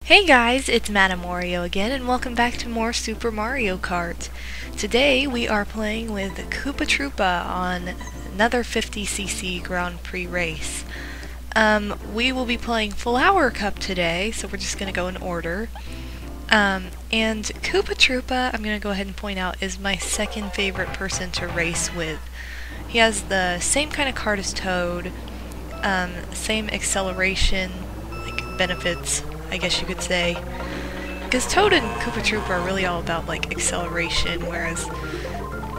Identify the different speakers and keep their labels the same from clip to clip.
Speaker 1: Hey guys, it's MadameWario again, and welcome back to more Super Mario Kart. Today we are playing with Koopa Troopa on another 50cc Grand Prix race. We will be playing Full Hour Cup today, so we're just going to go in order. And Koopa Troopa, I'm going to go ahead and point out, is my second favorite person to race with. He has the same kind of kart as Toad, same acceleration, benefits, I guess you could say. Because Toad and Koopa Troopa are really all about, acceleration, whereas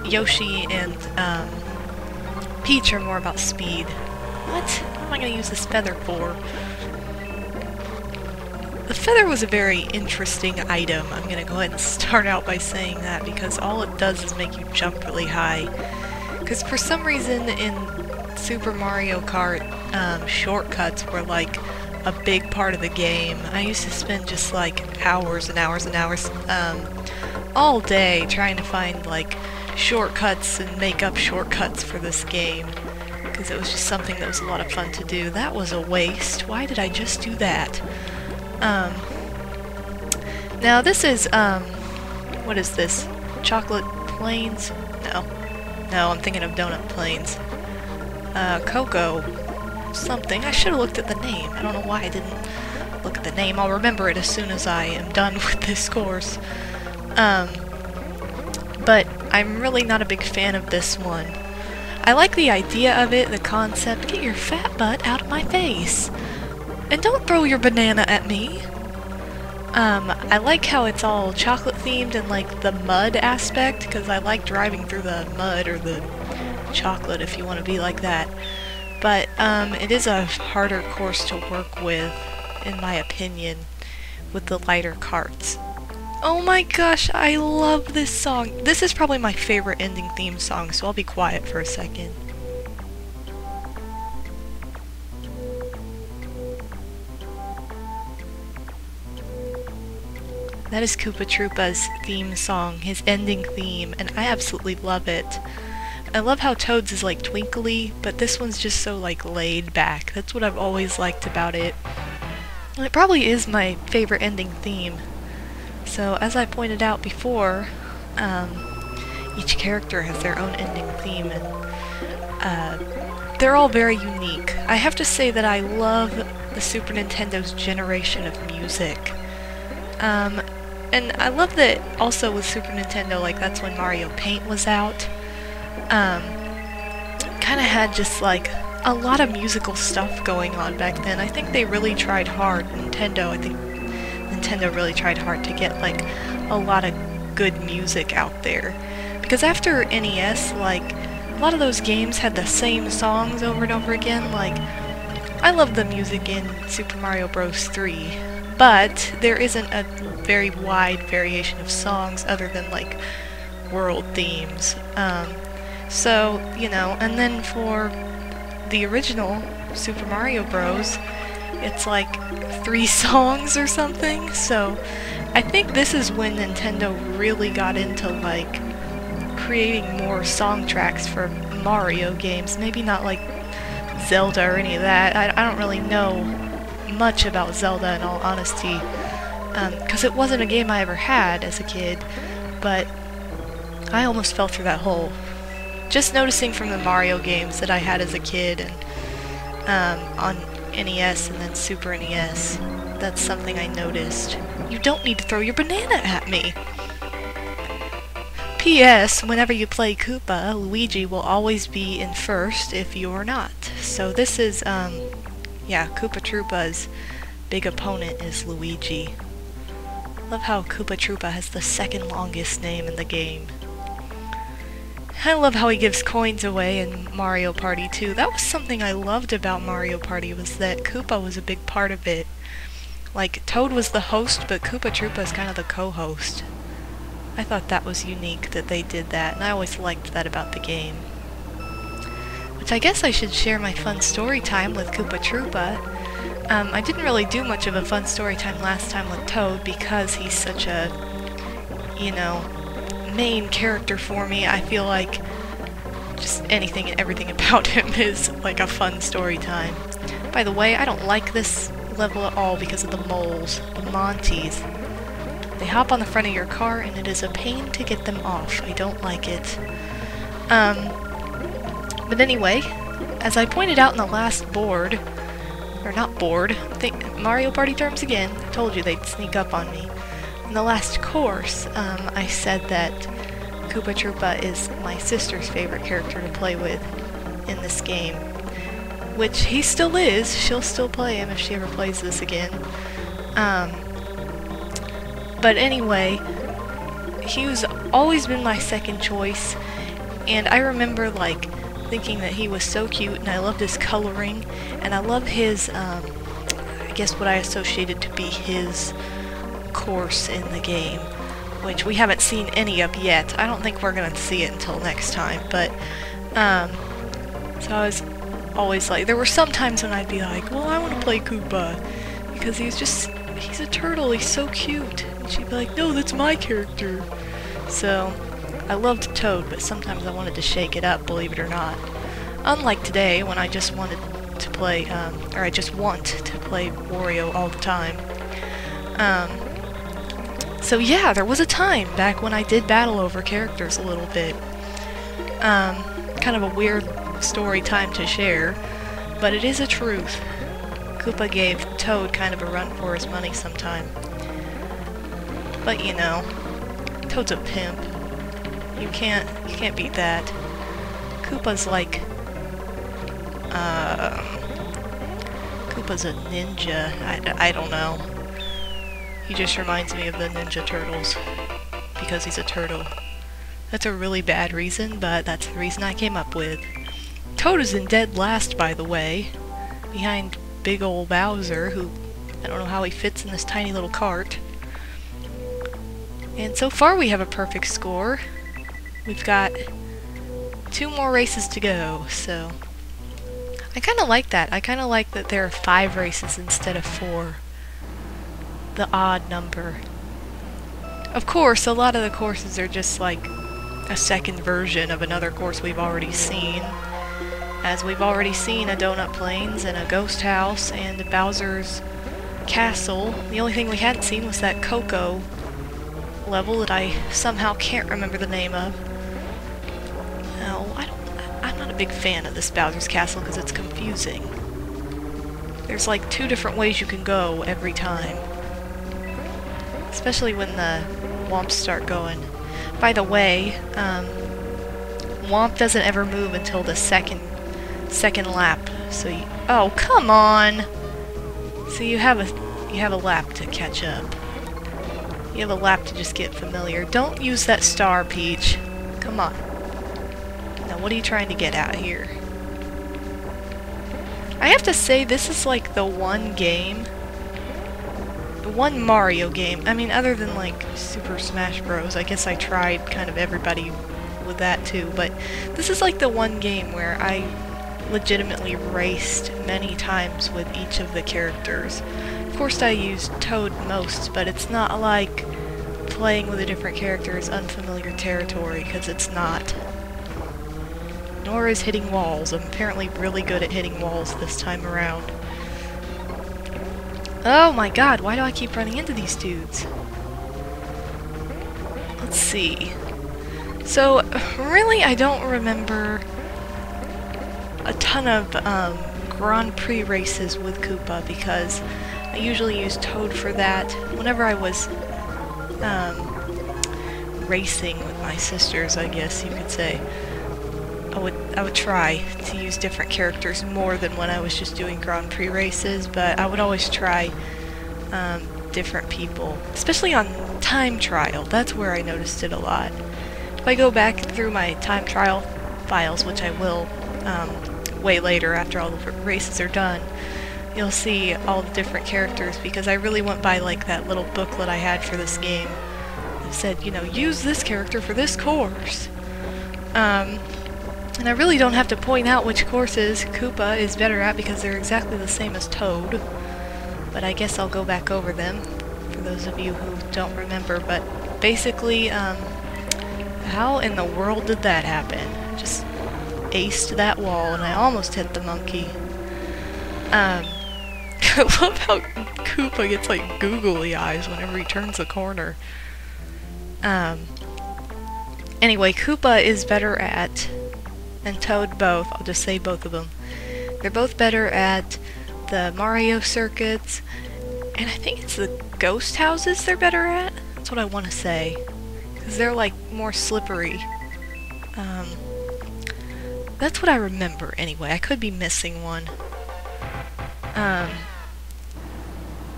Speaker 1: Yoshi and, Peach are more about speed. What am I going to use this feather for? The feather was a very interesting item. I'm going to go ahead and start out by saying that, because all it does is make you jump really high. Because for some reason in Super Mario Kart, shortcuts were a big part of the game. I used to spend just hours and hours and hours all day trying to find shortcuts and make up shortcuts for this game, because it was just something that was a lot of fun to do. That was a waste. Why did I just do that? Now this is what is this? Chocolate Plains? No, I'm thinking of Donut Plains. Cocoa something. I should have looked at the name. I don't know why I didn't look at the name. I'll remember it as soon as I am done with this course. But I'm really not a big fan of this one. I like the idea of it, the concept. Get your fat butt out of my face! And don't throw your banana at me! I like how it's all chocolate themed and the mud aspect, because I like driving through the mud or the chocolate if you want to be like that. But it is a harder course to work with, in my opinion, with the lighter karts. Oh my gosh, I love this song. This is probably my favorite ending theme song, so I'll be quiet for a second. That is Koopa Troopa's theme song, his ending theme, and I absolutely love it. I love how Toad's is twinkly, but this one's just so laid back. That's what I've always liked about it. And it probably is my favorite ending theme. So as I pointed out before, each character has their own ending theme, and they're all very unique. I have to say that I love the Super Nintendo's generation of music. And I love that also with Super Nintendo, that's when Mario Paint was out. Kind of had just a lot of musical stuff going on back then. I think they really tried hard. I think Nintendo really tried hard to get a lot of good music out there. Because after NES, a lot of those games had the same songs over and over again. I love the music in Super Mario Bros. 3, but there isn't a very wide variation of songs other than world themes. So, and then for the original Super Mario Bros., it's 3 songs or something, so I think this is when Nintendo really got into, creating more song tracks for Mario games. Maybe not Zelda or any of that. I don't really know much about Zelda, in all honesty, because it wasn't a game I ever had as a kid, but I almost fell through that hole. Just noticing from the Mario games that I had as a kid, and on NES and then Super NES, that's something I noticed. You don't need to throw your banana at me! P.S. Whenever you play Koopa, Luigi will always be in first if you're not. So this is, yeah, Koopa Troopa's big opponent is Luigi. Love how Koopa Troopa has the second longest name in the game. I love how he gives coins away in Mario Party too. That was something I loved about Mario Party, was that Koopa was a big part of it. Toad was the host, but Koopa Troopa is kind of the co-host. I thought that was unique that they did that, and I always liked that about the game. Which I guess I should share my fun story time with Koopa Troopa. I didn't really do much of a fun story time last time with Toad because he's such a, main character for me. I feel just anything and everything about him is a fun story time. By the way, I don't like this level at all because of the moles, the Monties. They hop on the front of your car and it is a pain to get them off. I don't like it. But anyway, as I pointed out in the last board, or not board, Mario Party terms again, I told you they'd sneak up on me. In the last course, I said that Koopa Troopa is my sister's favorite character to play with in this game. Which he still is. She'll still play him if she ever plays this again. But anyway, he's always been my second choice, and I remember like thinking that he was so cute, and I loved his coloring, and I love his, I guess what I associated to be his course in the game, which we haven't seen any of yet. I don't think we're gonna see it until next time, but, so I was always like, there were some times when I'd be like, well, I want to play Koopa, because he's a turtle, he's so cute. And she'd be like, no, that's my character. So, I loved Toad, but sometimes I wanted to shake it up, believe it or not. Unlike today, when I just wanted to play, or I just want to play Wario all the time. So yeah, there was a time back when I did battle over characters a little bit. Kind of a weird story time to share, but it is a truth. Koopa gave Toad kind of a run for his money sometime. But you know, Toad's a pimp. You can't beat that. Koopa's like, Koopa's a ninja. I don't know. He just reminds me of the Ninja Turtles because he's a turtle. That's a really bad reason, but that's the reason I came up with. Toad is in dead last, by the way, behind big ol' Bowser, who I don't know how he fits in this tiny little cart. And so far we have a perfect score. We've got 2 more races to go, so I kinda like that. I kinda like that there are 5 races instead of 4. The odd number. Of course, a lot of the courses are just like a second version of another course we've already seen. As we've already seen a Donut Plains and a Ghost House and a Bowser's Castle. The only thing we hadn't seen was that Coco level that I somehow can't remember the name of. No, I'm not a big fan of this Bowser's Castle because it's confusing. There's like 2 different ways you can go every time. Especially when the Womps start going. By the way, Womp doesn't ever move until the second lap. So you, oh, come on! So you have a lap to catch up. You have a lap to just get familiar. Don't use that star, Peach. Come on. Now, what are you trying to get at here? I have to say, this is like the one game, the one Mario game, I mean, other than like Super Smash Bros. I guess I tried kind of everybody with that too, but this is like the one game where I legitimately raced many times with each of the characters. Of course I used Toad most, but it's not like playing with a different character is unfamiliar territory, because it's not. Nor is hitting walls. I'm apparently really good at hitting walls this time around. Oh my god, why do I keep running into these dudes? Let's see. So, really I don't remember a ton of Grand Prix races with Koopa, because I usually use Toad for that. Whenever I was racing with my sisters, I guess you could say, I would try to use different characters more than when I was just doing Grand Prix races, but I would always try different people, especially on time trial. That's where I noticed it a lot. If I go back through my time trial files, which I will way later after all the races are done, you'll see all the different characters, because I really went by like that little booklet I had for this game. It said, you know, use this character for this course. And I really don't have to point out which courses Koopa is better at, because they're exactly the same as Toad. But I guess I'll go back over them for those of you who don't remember. But basically, how in the world did that happen? Just aced that wall and I almost hit the monkey. I love how Koopa gets like googly eyes whenever he turns a corner. Anyway, Koopa is better at, and Toad both, I'll just say both of them. They're both better at the Mario circuits, and I think it's the ghost houses they're better at. That's what I want to say. Because they're like more slippery. That's what I remember anyway. I could be missing one.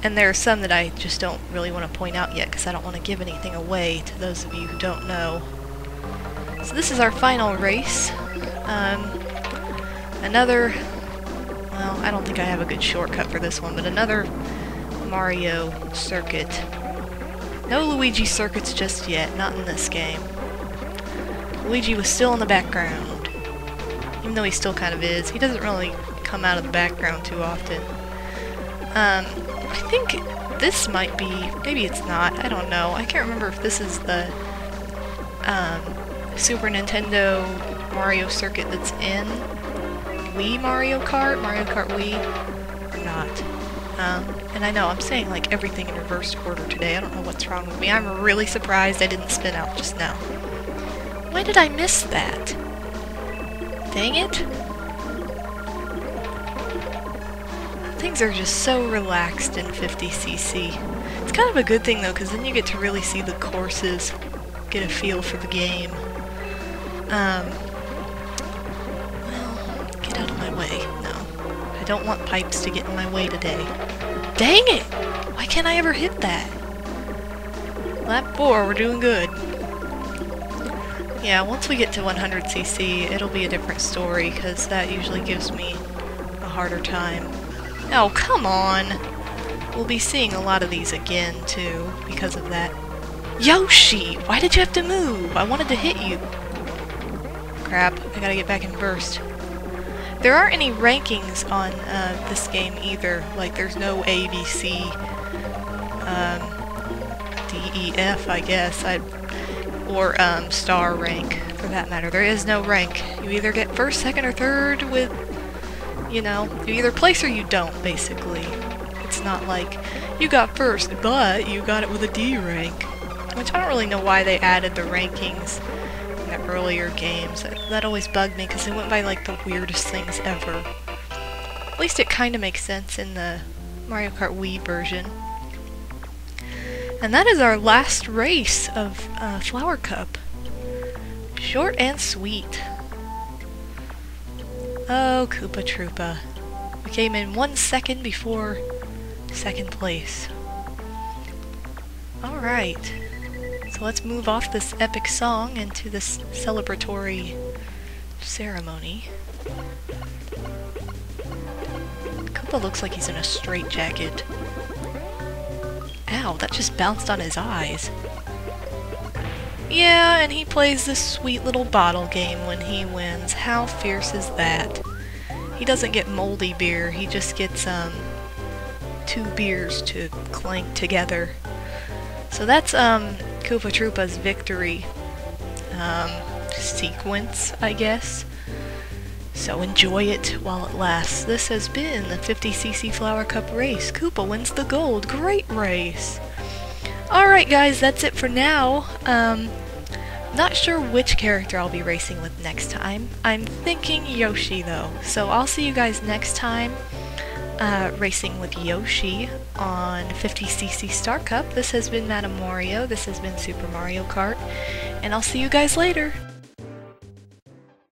Speaker 1: And there are some that I just don't really want to point out yet because I don't want to give anything away to those of you who don't know. So this is our final race. Another, well, I don't think I have a good shortcut for this one, but another Mario circuit. No Luigi circuits just yet, not in this game. Luigi was still in the background, even though he still kind of is. He doesn't really come out of the background too often. I think this might be, maybe it's not, I don't know. I can't remember if this is the Super Nintendo Mario circuit that's in Wii Mario Kart Wii, or not. And I know I'm saying like everything in reverse order today. I don't know what's wrong with me. I'm really surprised I didn't spin out just now. Why did I miss that? Dang it. Things are just so relaxed in 50cc. It's kind of a good thing though, because then you get to really see the courses, get a feel for the game. Well, get out of my way. No. I don't want pipes to get in my way today. Dang it! Why can't I ever hit that? Lap 4, we're doing good. Yeah, once we get to 100cc, it'll be a different story, because that usually gives me a harder time. Oh, come on! We'll be seeing a lot of these again, too, because of that. Yoshi! Why did you have to move? I wanted to hit you. Crap, I gotta get back in first. There aren't any rankings on this game either. Like, there's no A, B, C, D, E, F, I guess. Or star rank, for that matter. There is no rank. You either get first, second, or third with, you know, you either place or you don't, basically. It's not like, you got first, but you got it with a D rank. Which I don't really know why they added the rankings in the earlier games. That always bugged me, because they went by, like, the weirdest things ever. At least it kind of makes sense in the Mario Kart Wii version. And that is our last race of Flower Cup. Short and sweet. Oh, Koopa Troopa. We came in 1 second before second place. Alright. So let's move off this epic song into this celebratory ceremony. Koopa looks like he's in a straitjacket. Ow, that just bounced on his eyes. Yeah, and he plays this sweet little bottle game when he wins. How fierce is that? He doesn't get moldy beer, he just gets 2 beers to clank together. So that's Koopa Troopa's victory sequence, I guess. So enjoy it while it lasts. This has been the 50cc Flower Cup race. Koopa wins the gold. Great race! Alright guys, that's it for now. Not sure which character I'll be racing with next time. I'm thinking Yoshi though. So I'll see you guys next time racing with Yoshi on 50cc Star Cup. This has been MadameWario. This has been Super Mario Kart. And I'll see you guys later.